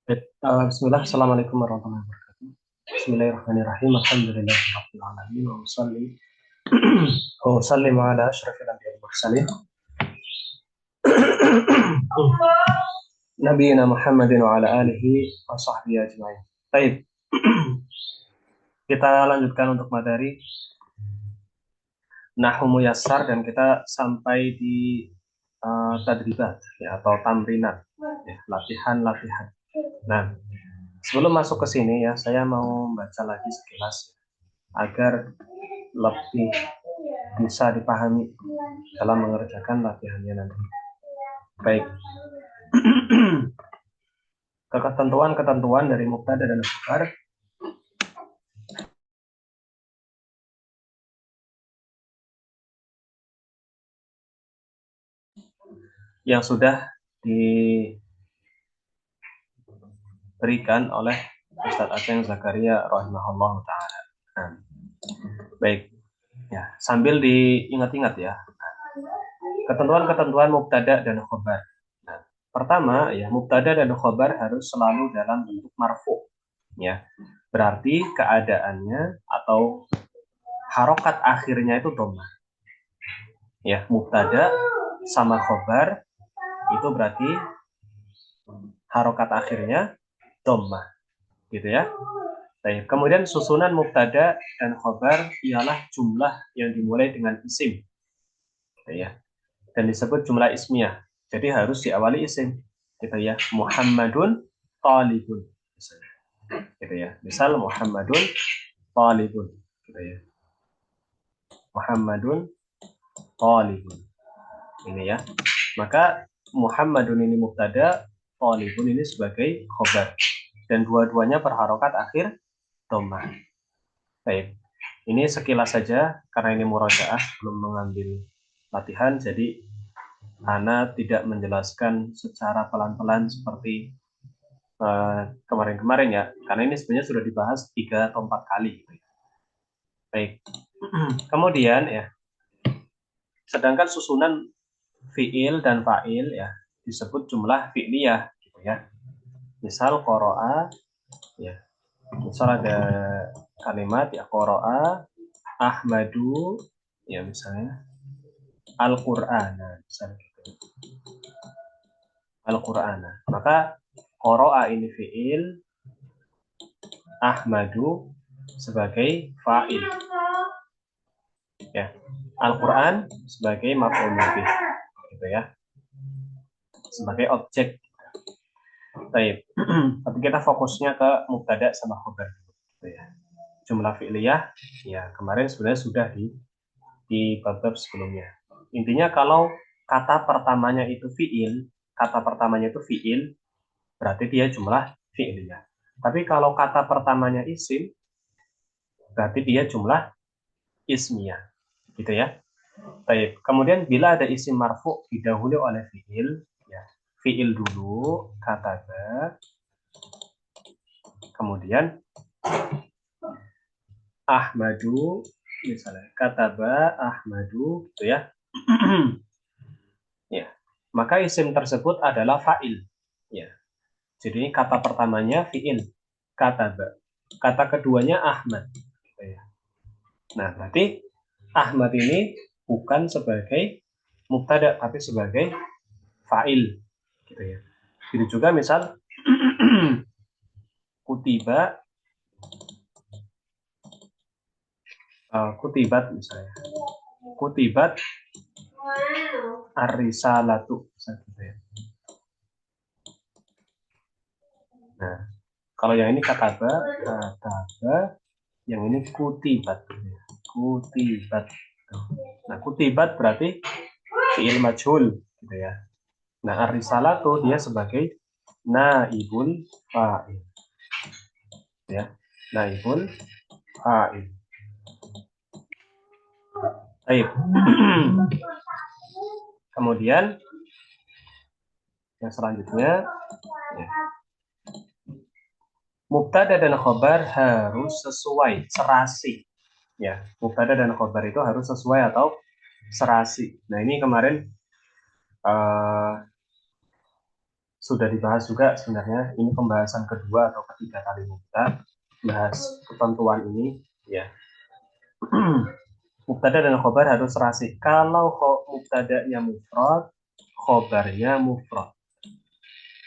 Bismillah, Assalamualaikum warahmatullahi wabarakatuh. Bismillahirrahmanirrahim. Alhamdulillahirabbil alamin wa usalli wa usallimu ala asyrafil anbiya'i wal mursalin nabiyina Muhammadin wa ala alihi wa sahbihi ajma'in. Baik, kita lanjutkan untuk materi Nahwu Muyassar dan kita sampai di tadribat ya, atau tamrinat ya, latihan-latihan. Nah, sebelum masuk ke sini ya, saya mau baca lagi sekilas agar lebih bisa dipahami dalam mengerjakan latihannya nanti. Baik. Ketentuan-ketentuan dari mubtada dan khabar yang sudah diberikan oleh Ustadz Aceng Zakaria rahimahullah ta'ala. Nah, baik. Ya, sambil diingat-ingat ya. Ketentuan-ketentuan mubtada dan khabar. Nah, pertama ya, mubtada dan khabar harus selalu dalam bentuk marfu. Ya. Berarti keadaannya atau harokat akhirnya itu dhammah. Ya, mubtada sama khabar itu berarti harokat akhirnya dhammah, gitu ya. Baik. Kemudian susunan mubtada dan khabar ialah jumlah yang dimulai dengan isim, gitu ya. Dan disebut jumlah ismiyah. Jadi harus diawali isim, gitu ya. Muhammadun talibun, gitu ya. Misal Muhammadun talibun, gitu ya. Muhammadun talibun. Ini ya. Maka Muhammadun ini mubtada, talibun ini sebagai khobar. Dan dua-duanya berharokat akhir dhammah. Baik. Ini sekilas saja karena ini murojaah, belum mengambil latihan, jadi Ana tidak menjelaskan secara pelan-pelan seperti kemarin-kemarin ya, karena ini sebenarnya sudah dibahas 3 atau 4 kali. Baik. Kemudian ya, sedangkan susunan fiil dan fa'il ya disebut jumlah fi'liyah gitu ya. Misal qara'a ya. Misal ada kalimat ya qara'a Ahmadu ya misalnya Al-Qur'ana misalnya gitu. Al-Qur'ana. Maka qara'a ini fi'il, Ahmadu sebagai fa'il. Ya. Al-Qur'an sebagai maf'ul bih gitu ya. Sebagai objek. Baik. Tapi kita fokusnya ke mubtada sama khabar gitu ya. Jumlah fi'liyah ya kemarin sebenarnya sudah di bab sebelumnya. Intinya kalau kata pertamanya itu fi'il, berarti dia jumlah fi'liyah. Tapi kalau kata pertamanya isim, berarti dia jumlah ismiyah. Gitu ya. Baik. Kemudian bila ada isim marfu didahului oleh fi'il, ya. Fi'il dulu, kata kemudian Ahmadu, misalnya kataba Ahmadu, gitu ya. Ya. Maka isim tersebut adalah fa'il. Ya. Jadi kata pertamanya fi'il, kataba. Kata keduanya Ahmad. Gitu ya. Nah, berarti Ahmad ini bukan sebagai mubtada, tapi sebagai fa'il. Gitu ya. Jadi juga misal kutiba, kutibat misalnya. Kutibat ar-risalatu. Gitu ya. Nah, kalau yang ini kataba, yang ini kutibat. Kutibat. Nah, kutibat berarti fi'il majhul gitu ya. Nah, ar-risalatu dia sebagai naibul fa'il. Ya. Naibul fa'il. Baik. Kemudian yang selanjutnya ya. Mubtada dan khobar harus sesuai, serasi. Ya, mubtada dan khobar itu harus sesuai atau serasi. Nah, ini kemarin sudah dibahas juga sebenarnya. Ini pembahasan kedua atau ketiga kalinya kita bahas ketentuan ini ya. Mubtada dan khobar harus serasi. Kalau mubtadanya mufrad, khobarnya mufrad.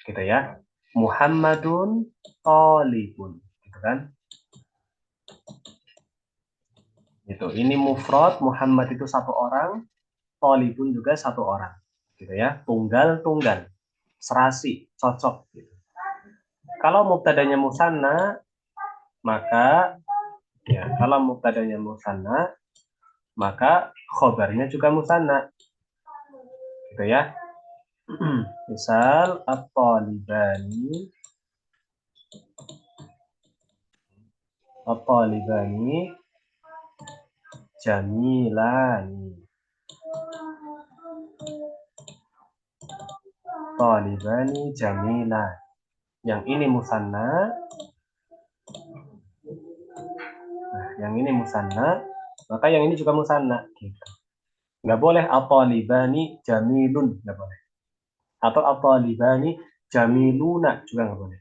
Gitu ya. Muhammadun talibun. Gitu kan? Gitu. Ini mufrad, Muhammad itu satu orang, talibun juga satu orang. Gitu ya. Tunggal-tunggal. Serasi, cocok gitu. Kalau mubtadanya musanna, maka ya, kalau mubtadanya musanna, maka khobarnya juga musanna. Gitu ya. Misal at-talibani jamilani. Talibani jamilan. Yang ini musanna. Nah, yang ini musanna, maka yang ini juga musanna gitu. Nggak boleh at-talibani jamilun, nggak boleh. Atau at-talibani jamiluna juga nggak boleh.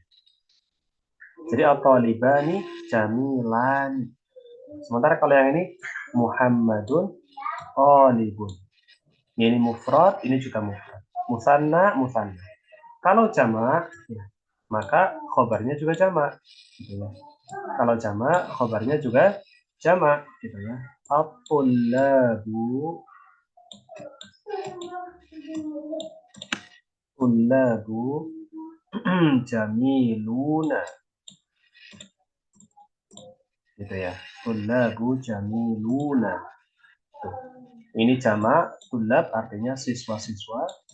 Jadi at-talibani jamilani. Sementara kalau yang ini Muhammadun talibun. Ini mufrad, ini juga mufrad. Musanna, musanna. Kalau jamak, ya, maka khobarnya juga jamak. Gitu ya. Kalau jamak, khobarnya juga jamak. Gitu ya. At-tullabu jamiluna. Gitu ya. Tullabu jamiluna. Tuh. Ini jamak, tulab artinya siswa-siswa.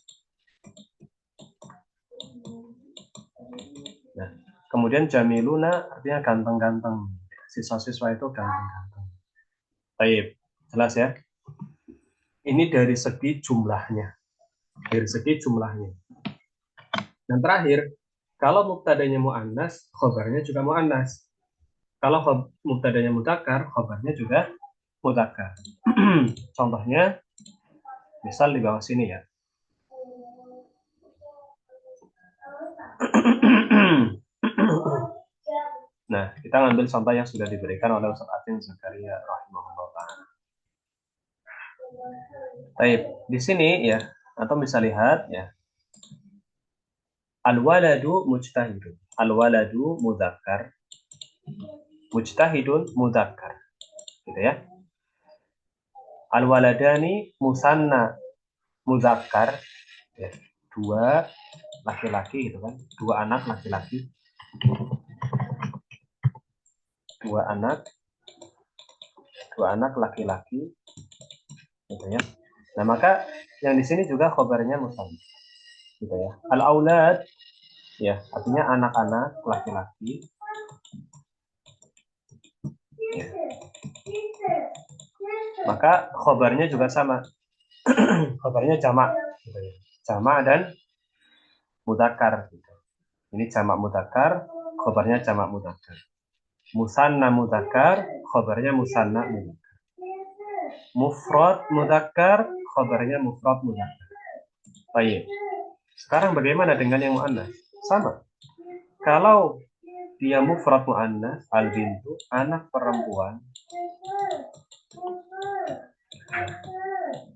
Nah, kemudian jamiluna artinya ganteng-ganteng. Siswa-siswa itu ganteng-ganteng. Baik, jelas ya. Ini dari segi jumlahnya. Dari segi jumlahnya. Dan terakhir, kalau mubtadanya mu'annas, khobarnya juga mu'annas. Kalau mubtadanya mudzakkar, khobarnya juga mudzakkar. Contohnya, misal di bawah sini ya. Nah, kita ngambil contoh yang sudah diberikan oleh Ustaz Atin Zakaria rahimahullah ta'ala. Baik, di sini ya, atau bisa lihat ya. Al-waladu mujtahidun. Al-waladu mudzakkar. Mujtahidun mudzakkar. Gitu ya. Al-waladani musanna mudzakkar. Ya. Dua laki-laki gitu kan. Dua anak laki-laki. Dua anak laki-laki. Gitu ya. Nah, maka yang di sini juga khobarnya musanna. Gitu ya. Al-aulad ya, artinya anak-anak laki-laki. Ya. Maka khobarnya juga sama. Khobarnya jamak. Gitu ya. Jamak dan mudzakkar. Gitu. Ini jamak mudzakkar, khobarnya jamak mudzakkar. Musanna mudzakkar, khobarnya musanna mudzakkar. Mufrad mudzakkar, khobarnya mufrad mudzakkar. Baik. Sekarang bagaimana dengan yang muannas? Sama. Kalau dia mufrad muannas, al-bintu, anak perempuan.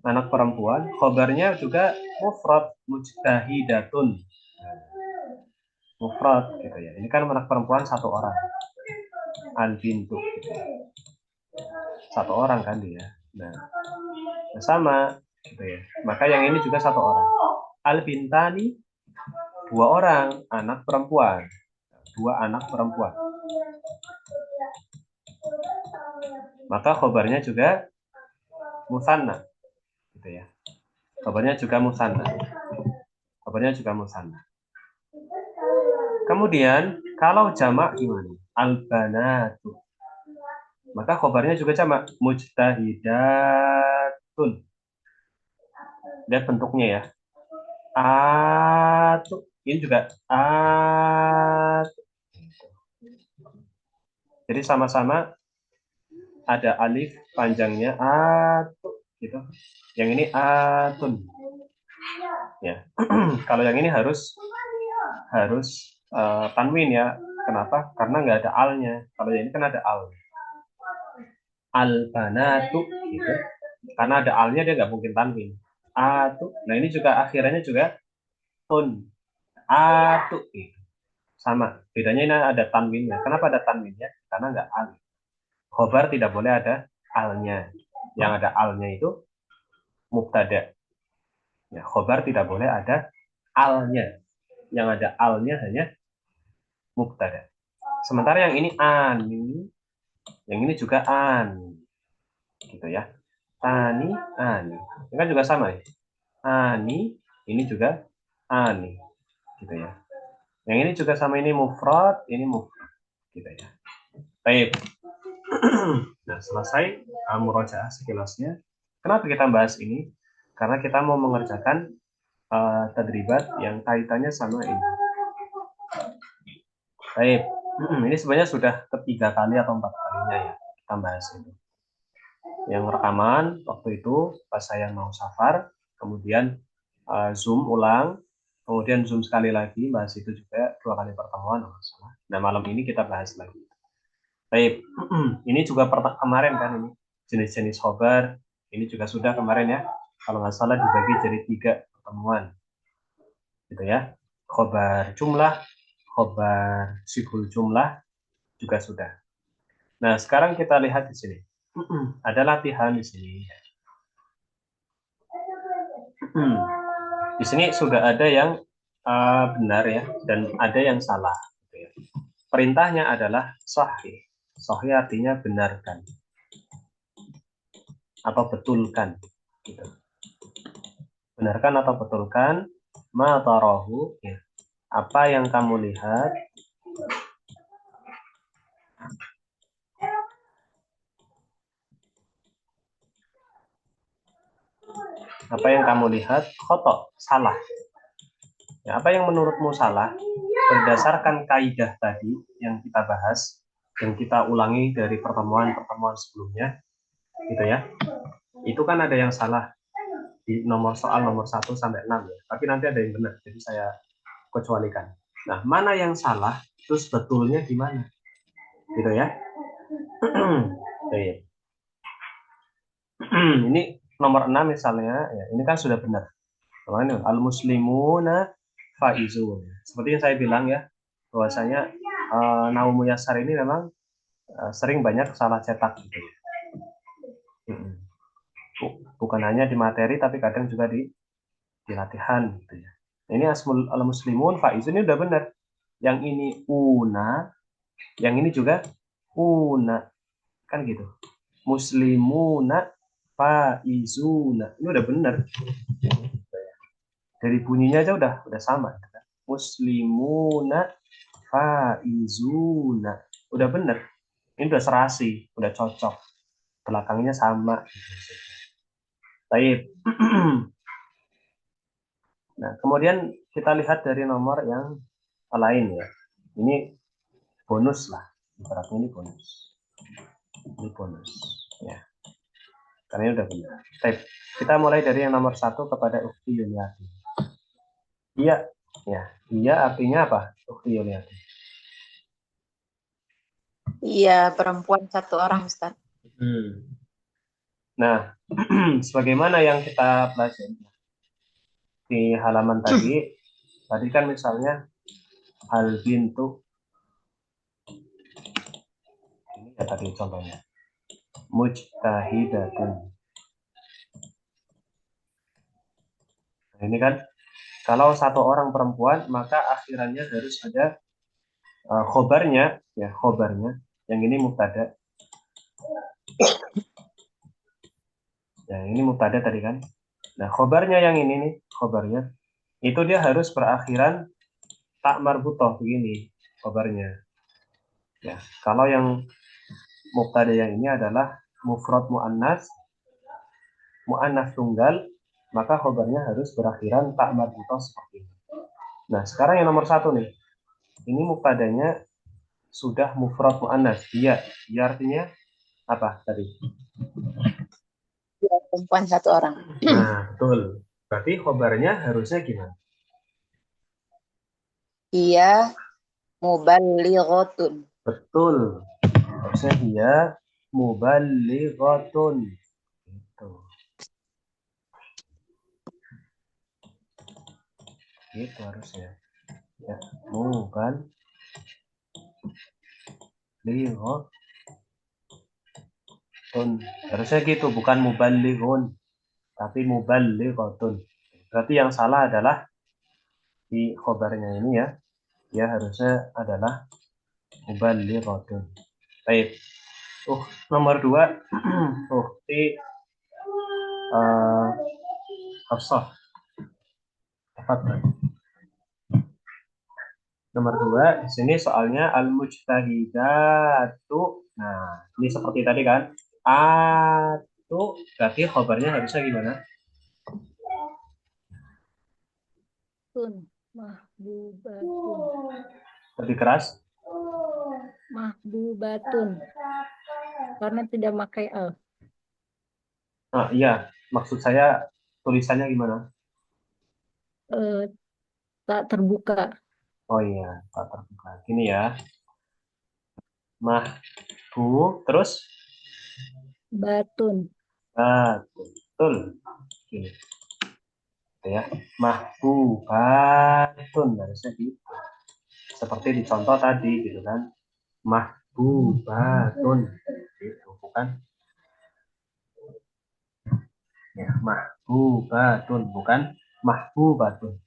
Anak perempuan, khobarnya juga mufrad mujtahidatun. Mufrad gitu ya. Ini kan anak perempuan satu orang. Al-bintu. Gitu. Satu orang kan dia. Nah, sama gitu ya. Maka yang ini juga satu orang. Al-bintani dua orang, anak perempuan. Dua anak perempuan. Maka khobarnya juga musanna. Gitu ya. Khobarnya juga musanna. Khobarnya juga musanna. Kemudian kalau jamak gimana? Al-banatu. Maka khobarnya juga jamak. Mujtahidatun. Lihat bentuknya ya. Atu. Ini juga atu. Jadi sama-sama ada alif panjangnya atu gitu. Yang ini atun. Ya. Kalau yang ini harus harus tanwin ya. Kenapa? Karena nggak ada alnya. Kalau yang ini kan ada al. Al-banatu gitu. Karena ada alnya dia nggak mungkin tanwin. Atu. Nah ini juga akhirannya juga tun. Atu gitu. Sama. Bedanya ini ada tanwinnya. Kenapa ada tanwinnya? Karena nggak al. Khobar tidak boleh ada alnya. Yang ada alnya itu mubtada. Ya, khobar tidak boleh ada alnya. Yang ada alnya hanya mubtada. Sementara yang ini ani, yang ini juga an, gitu ya. Ani, ani. Ini kan juga sama ya. Ani, ini juga ani, gitu ya. Yang ini juga sama, ini mufrad, ini mufrad, gitu ya. Baik. Nah, selesai murojaah sekilasnya. Kenapa kita bahas ini? Karena kita mau mengerjakan tadribat yang kaitannya sama ini. Baik. Ini sebenarnya sudah ketiga kali atau 4 kalinya ya kita bahas itu. Yang rekaman waktu itu pas saya mau safar, kemudian Zoom ulang, kemudian Zoom sekali lagi, bahas itu juga 2 kali pertemuan. Nah, malam ini kita bahas lagi. Baik, ini juga kemarin kan ini jenis-jenis khobar, ini juga sudah kemarin ya, kalau nggak salah dibagi jadi 3 pertemuan, gitu ya. Khobar jumlah, khobar siful jumlah juga sudah. Nah, sekarang kita lihat di sini. Ada latihan di sini. Di sini sudah ada yang benar ya, dan ada yang salah. Perintahnya adalah sahih. Sahih artinya benarkan atau betulkan. Gitu. Benarkan atau betulkan ma tarahu, ya. Apa yang kamu lihat. Apa yang kamu lihat khoto, salah. Ya, apa yang menurutmu salah berdasarkan kaidah tadi yang kita bahas dan kita ulangi dari pertemuan-pertemuan sebelumnya, gitu ya. Itu kan ada yang salah di soal nomor 1 sampai 6 ya. Tapi nanti ada yang benar, jadi saya kecualikan. Nah, mana yang salah, terus betulnya di mana? Gitu ya. Ini nomor 6 misalnya, ya, ini kan sudah benar. Al-muslimuna faizun. Seperti yang saya bilang ya, bahwasanya Naum Muyassar ini memang sering banyak salah cetak gitu ya. Bukan hanya di materi tapi kadang juga di latihan gitu ya. Ini asmul al-muslimun faizun ini udah benar. Yang ini una, yang ini juga una. Kan gitu. Muslimuna faizuna. Ini udah benar. Dari bunyinya aja udah sama. Muslimuna faizuna. Udah benar. Ini udah serasi, udah cocok. Belakangnya sama. Baik. Nah, kemudian kita lihat dari nomor yang lain ya. Ini bonus lah. Ibaratnya ini bonus. Ini bonus. Ya. Karena ini udah benar. Baik. Kita mulai dari yang nomor 1 kepada Ukti Yuliati. Iya. Ya. Iya artinya apa? Ukti Yuliati. Iya, perempuan 1 orang, Ustaz. Nah, sebagaimana yang kita pelajari di halaman tadi kan misalnya hal bintu, ini ya tadi contohnya, mujtahidatun. Nah, ini kan kalau 1 orang perempuan maka akhirannya harus ada khobarnya, ya khobarnya. Yang ini mubtada. Ya, ini mubtada tadi kan. Nah, khobarnya yang ini nih, khobarnya itu dia harus berakhiran tak marbutoh begini khobarnya. Ya, kalau yang mubtada yang ini adalah mufrad muannas tunggal, maka khobarnya harus berakhiran tak marbutoh seperti ini. Nah, sekarang yang nomor 1 nih. Ini mubtadanya sudah mufrad muannas. Dia artinya apa tadi? Ya, perempuan 1 orang. Nah, betul. Berarti khobarnya harusnya gimana? Iya mubalighatun. Betul. Harusnya dia mubalighatun. Gitu. Gitu harusnya. Ya, mubalighatun. Harusnya gitu, bukan mubalighun, tapi mubalighatun. Berarti yang salah adalah di khobarnya ini ya. Dia harusnya adalah mubalighatun. Baik. Nomor dua. Di uh, Hafsah. Tepat. Nomor dua, di sini soalnya al-mujtahidatu. Nah, ini seperti tadi kan. Atu, berarti khobarnya harusnya gimana? Tun, mahbubatun, Lebih keras? mahbubatun. Karena tidak pakai al. Nah, iya, maksud saya tulisannya gimana? Eh, tak terbuka. Oh iya, tak terbuka. Gini ya. Mahbu, terus? Batun. Betul. Gini. Gitu ya. Mahbubatun. Harusnya gitu. Seperti di contoh tadi gitu kan. Mahbubatun. Gitu, bukan? Ya, mahbubatun, bukan mahbubatun.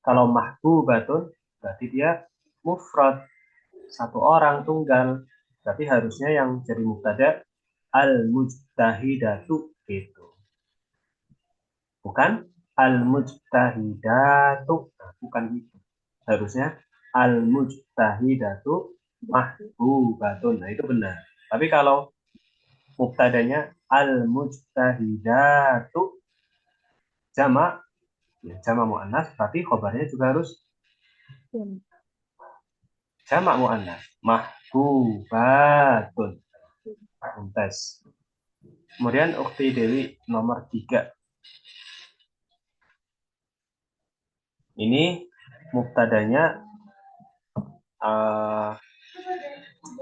Kalau mahbubatun, berarti dia mufrad, satu orang tunggal. Berarti harusnya yang jadi mubtada al-mujtahidatu gitu. Bukan al-mujtahidatu. Nah, bukan gitu. Harusnya al-mujtahidatu mahbubatun. Nah, itu benar. Tapi kalau mubtadanya al-mujtahidatu jamak, ya, jamak muannas, berarti khobarnya juga harus Tun. jamak muannas. Mahbubatun. Mumtaz. Kemudian Ukti Dewi nomor 3. Ini mubtadanya uh,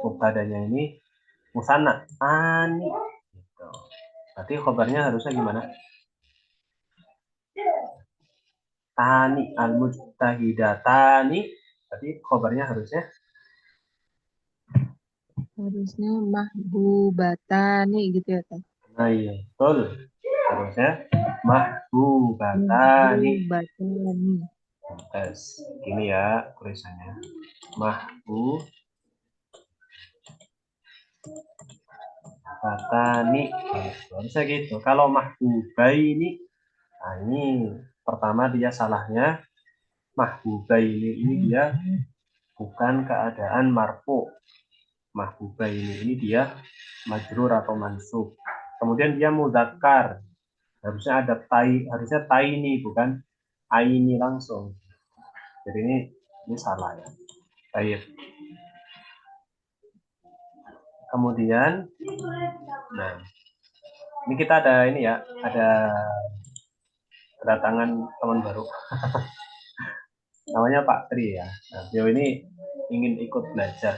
mubtadanya ini musanna ani gitu. Berarti khobarnya harusnya gimana? Tani al mujtahidatani. Berarti khobarnya harusnya Harusnya mahbubatani gitu ya, Teh. nah iya betul. Harusnya mahbubatani. Mahbubatani. Tes. Gini ya tulisannya. Mahbubatani. Harusnya gitu. Kalau mahbubaini, nah ini pertama dia salahnya. Mahbubaini ini dia bukan keadaan marfu. Mahbubaini ini dia majrur atau mansub. Kemudian dia mudzakkar. Harusnya ada harusnya taini bukan aini langsung. Jadi ini salah ya. Baik. Kemudian, nah ini kita ada ini ya, ada kedatangan teman baru. Namanya Pak Tri ya. Nah, beliau ini ingin ikut belajar.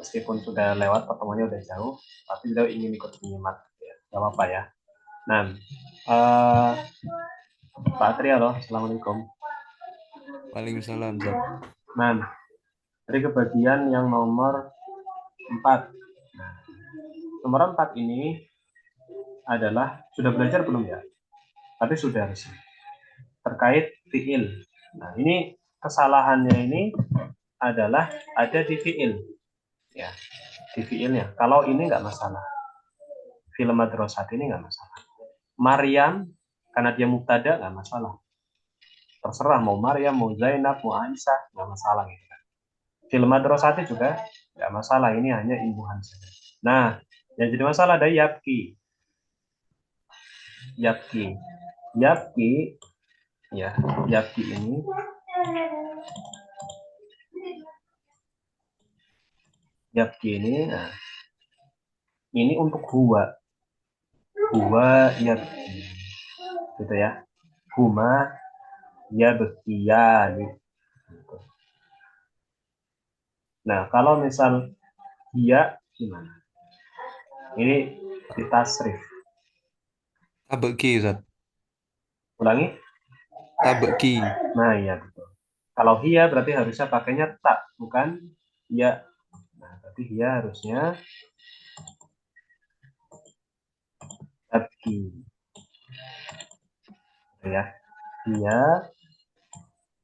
Meskipun sudah lewat pertemuannya udah jauh, tapi beliau ingin ikut menyimak. Ya, gak apa-apa ya. Nah, Pak Tri, halo, assalamualaikum. Waalaikumsalam, Zat. Nah, dari kebagian yang nomor 4. Nah, nomor 4 ini adalah, sudah belajar belum ya? Tapi sudah harusnya. Terkait fi'il. Nah, ini kesalahannya ini adalah ada di fi'il. Ya, di fi'ilnya. Kalau ini nggak masalah. Film madrasah ini nggak masalah. Maryam, karena dia mubtada nggak masalah. Terserah mau Maryam, mau Zainab, mau Aisyah, nggak masalah gitu kan. Film madrasah juga nggak masalah. Ini hanya imbuhan saja. Nah, yang jadi masalah ada yapki. Yapki. Yapki, ya, yapki ini nah, ini untuk huwa yabki gitu ya, huma yabkiyani gitu. Nah, kalau misal dia gimana? Ini ditasrif. Tabeki, Ustaz. Ulangi. Tabeki. Nah, iya betul. Kalau hia berarti harusnya pakainya tak, bukan ya. Nah, berarti hia harusnya tabki. Gitu ya. Hia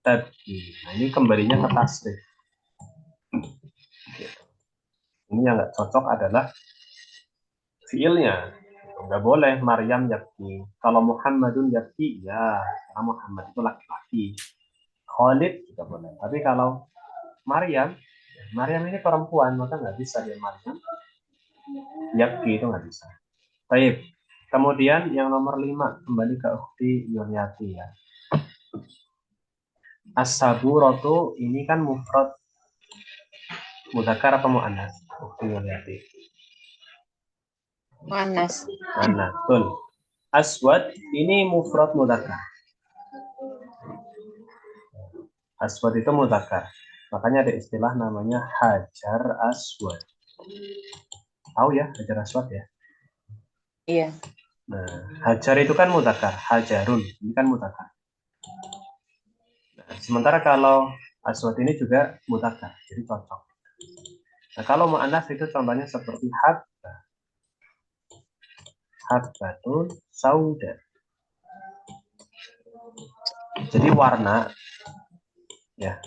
tabki. Nah, ini kembalinya ke tasrif. Gitu. Ini yang nggak cocok adalah fiilnya. Nggak boleh Maryam yabki. Kalau Muhammadun yabki, ya, karena Muhammad itu laki-laki. Khalid juga boleh. Tapi kalau Maryam, Maryam ini perempuan, maka nggak bisa dia Maryam yabki, itu nggak bisa. Baik. Kemudian yang nomor 5, kembali ke Ukhti Yuniati ya. As-saburatu ini kan mufrad mudzakkar apa muannas? Ukhti Yuniati. Manas. Muannas. Betul. Aswad ini mufrad mudzakkar. Aswad itu mudzakkar. Makanya ada istilah namanya hajar aswad. Tahu ya hajar aswad ya? Iya. Nah, hajar itu kan mudzakkar, hajarun ini kan mudzakkar. Nah, sementara kalau aswad ini juga mudzakkar, jadi cocok. Nah, kalau muannas itu contohnya seperti habbatun sauda. Jadi warna ya,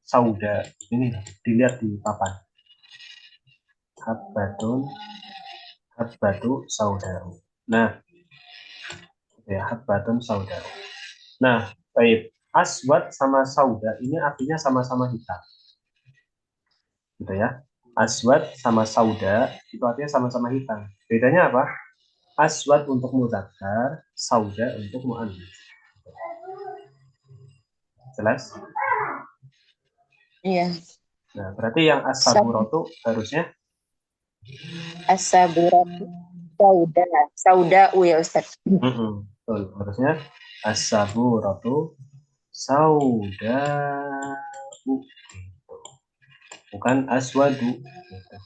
sauda ini dilihat di papan. Habbatu saudaru. Nah, ya habbatun saudaru. Nah, baik. Aswad sama sauda ini artinya sama-sama hitam. Gitu ya. Aswad sama sauda itu artinya sama-sama hitam. Bedanya apa? Aswad untuk mudzakkar, sauda untuk muannas. Jelas? Iya. Nah, berarti yang as-saburatu harusnya As-saburatu sauda. Sauda'u ya Ustaz. betul. Harusnya as-saburatu sauda'u. Gitu. Bukan aswadu. Gitu.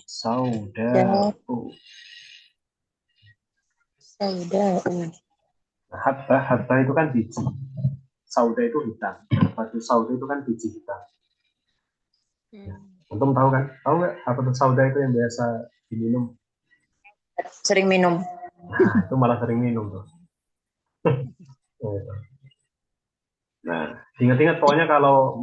Sauda'u. Sauda'u. Nah, habba itu kan biji. Sauda itu hitam. Batu sauda itu kan biji hitam. Antum tahu kan? Tahu nggak apa tuh sauda itu yang biasa diminum? Sering minum. Nah, itu malah sering minum tuh. Nah, ingat-ingat pokoknya kalau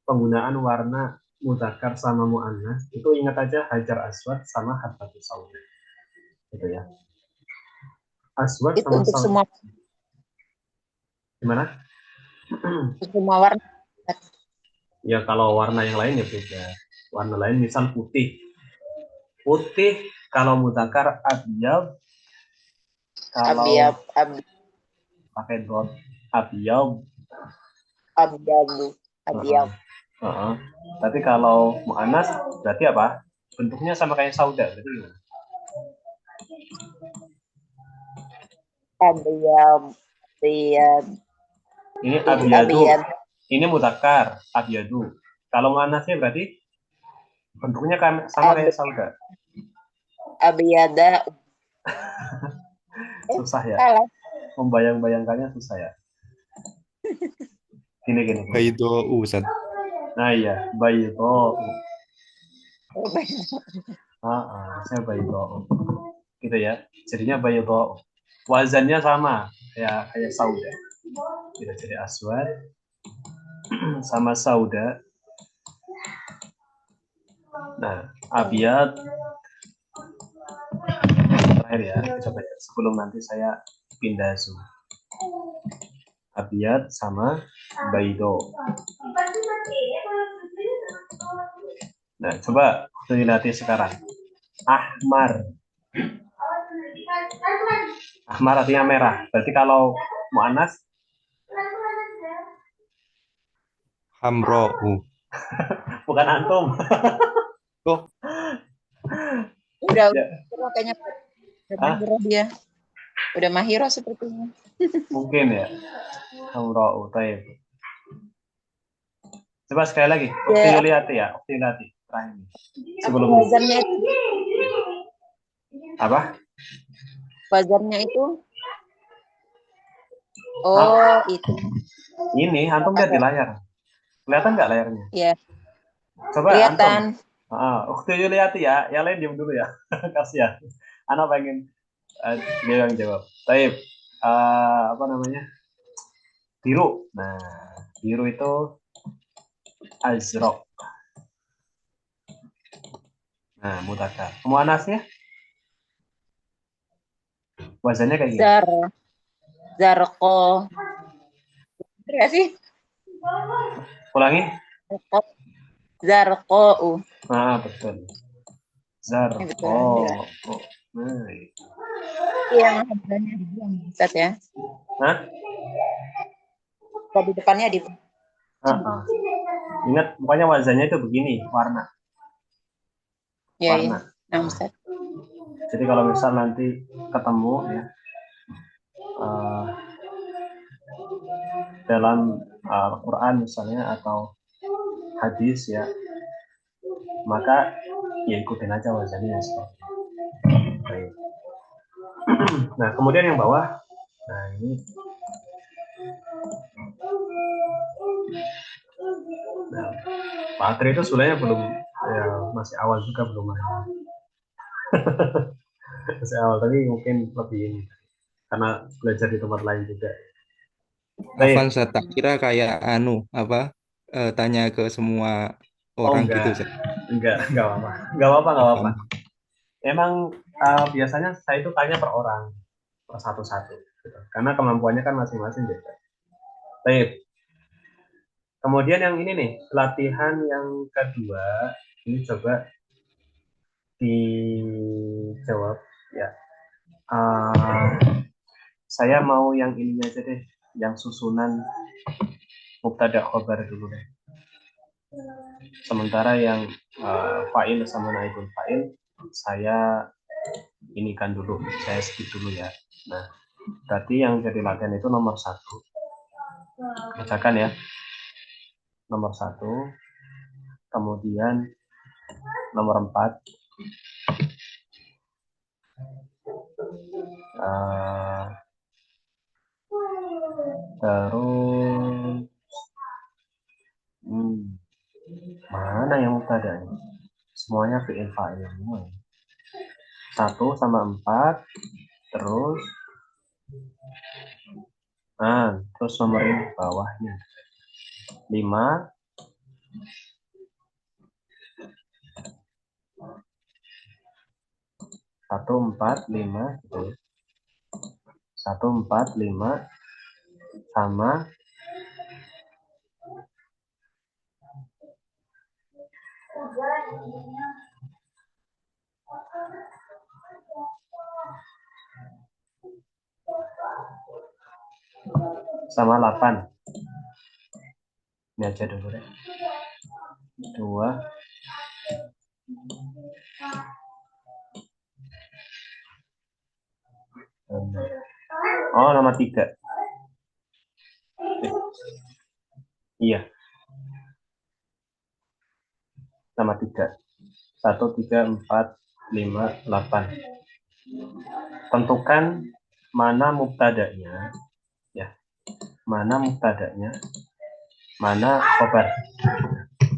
penggunaan warna mudzakkar sama muannas itu ingat aja hajar aswad sama habbatus sauda. Gitu ya. Aswad Itu sama untuk sauda. semua Gimana? warna. Ya kalau warna yang lain ya beda. Warna lain misal putih. Putih kalau mudzakkar abyad, kalau Abyad, pakai dot abyad. abyadu, abyad. Tapi kalau muannas berarti apa? Bentuknya sama kayak sauda, berarti gimana? Abyad, abyad. Ini abyadu. Ini mudzakkar, abyadu. Kalau muannasnya berarti bentuknya sama kayak sauda. Abyada. Susah ya. Salah. Membayang-bayangkannya susah ya. Gini. Baido, Ustaz. Nah iya, baydo. Saya baydo. Gitu ya. Jadinya baydo. Wazannya sama kayak sauda. Tidak jadi aswad sama sauda. Nah, abyad terakhir ya, coba sebelum nanti saya pindah zoom. Abyad sama baido. Nah, coba lihat sekarang. Ahmar. Ahmar artinya merah. Berarti kalau muannas Hamro'u. bukan antum. Oh, Udah Ya. kayaknya udah mahiro dia. Udah mahiro sepertinya. Mungkin ya. Hamra'u taib. Coba sekali lagi. Ukti Ya, Yuliati ya. Ukti Yuliati. Terakhir. Sebelum wazannya itu, apa? wazannya itu, Ah, oh itu. ini antum lihat di layar. Kelihatan nggak layarnya? Ya, Coba antum. kelihatan. Ukti Yuliati ya. Yang lain diam dulu ya. Kasihan. Anak pengen dia yang jawab. Taib. Apa namanya? Biru. Nah, biru itu azraq. Nah, mudzakkar. Muannasnya wazannya kayak gini. Zar, zarko. Bener nggak sih? Ulangi. Zarko. Zarko. Betul. Ya, betul. Zarqa. Nah, itu. Yang wazannya dibuang, Ustaz ya. Hah? Kalau di depannya di. Ingat, pokoknya wazannya itu begini, warna. Ya, ya. Warna. Nah, Ustaz. Jadi kalau misal nanti ketemu ya eh, dalam Al-Quran misalnya atau hadis ya, maka ya ikutin aja wazannya seperti itu. Baik. Nah, kemudian yang bawah, nah ini, nah, Pak Atri itu sebenarnya belum, ya masih awal juga belum main. Masih awal, tapi mungkin lebih ini karena belajar di tempat lain juga. Afan Baik. Ustaz, tak kira kayak apa tanya ke semua Oh orang gitu enggak, Ustaz. enggak apa-apa, enggak apa-apa, enggak apa-apa. Afan. Emang biasanya saya itu tanya per orang, per satu-satu, gitu. Karena kemampuannya kan masing-masing beda. Baik. Kemudian yang ini nih, latihan yang kedua, ini coba dijawab ya. Uh, saya mau yang ini aja deh, yang susunan mubtada khobar dulu deh. Sementara yang fa'il sama naibul fa'il saya inikan dulu, saya skip dulu ya. Nah, berarti yang jadi latihan itu nomor 1. Bacakan ya. Nomor 1. Kemudian nomor 4. Terus mana yang mubtada? Semuanya fi'il fa'il semua. 1 sama 4. Terus terus nomor ini bawahnya 5. 1, 4, 5 gitu ya. 1, 4, 5 sama sama 8. Ini aja dulu deh. 2. Oh, nomor 3. Iya. Nama 3. 1, 3, 4, 5, 8. Tentukan mana mubtadanya, ya. Mana mubtadanya, mana khobar.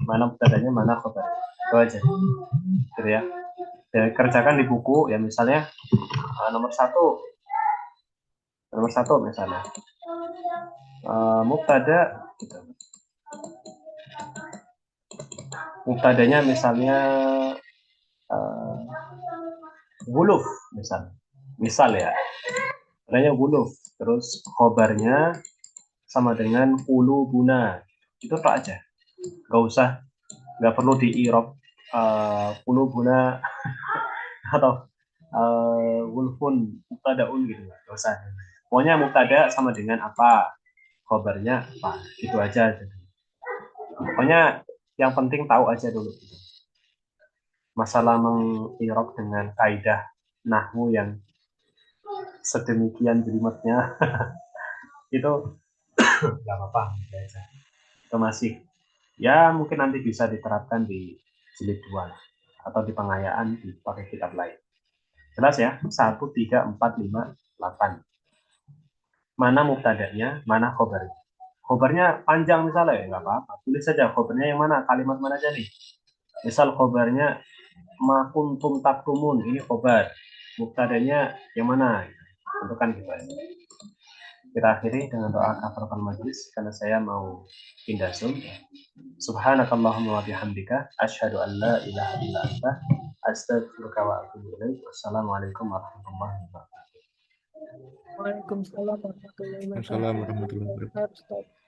Mana mubtadanya, mana khobar. Itu aja. Gitu ya. Dan kerjakan di buku, ya misalnya nomor 1. Nomor 1 misalnya. Mubtada, gitu. Mubtadanya misalnya wuluf misal ya, adanya wuluf, terus khobarnya sama dengan ulu buna, itu tak aja, nggak perlu di irob ulu buna atau wulfun mubtadaun gitu, nggak usah. Pokoknya mubtada sama dengan apa, khobarnya apa, itu aja. Pokoknya yang penting tahu aja dulu. Masalah mengirob dengan kaidah nahwu yang sedemikian jelimetnya itu nggak apa-apa, itu masih Ya mungkin nanti bisa diterapkan di jilid 2 atau di pengayaan dipakai kitab lain. Jelas ya? 1, 3, 4, 5, 8. Mana mubtada'nya, mana khobarnya. Khobarnya panjang misalnya, ya nggak apa-apa. Tulis saja khobarnya yang mana, kalimat mana aja nih. Misal khobarnya ma kuntum taktumun, ini khobar. Mubtada'nya yang mana? Tentukan gitu aja. Kita akhiri dengan doa kafaratul majlis karena saya mau pindah Zoom. Subhanakallahumma wa bihamdika asyhadu an la ilaha illa anta astaghfiruka wa atubu ilaik. Wassalamualaikum warahmatullahi wabarakatuh. Waalaikumsalam warahmatullahi Assalamualaikum warahmatullahi wabarakatuh. wabarakatuh.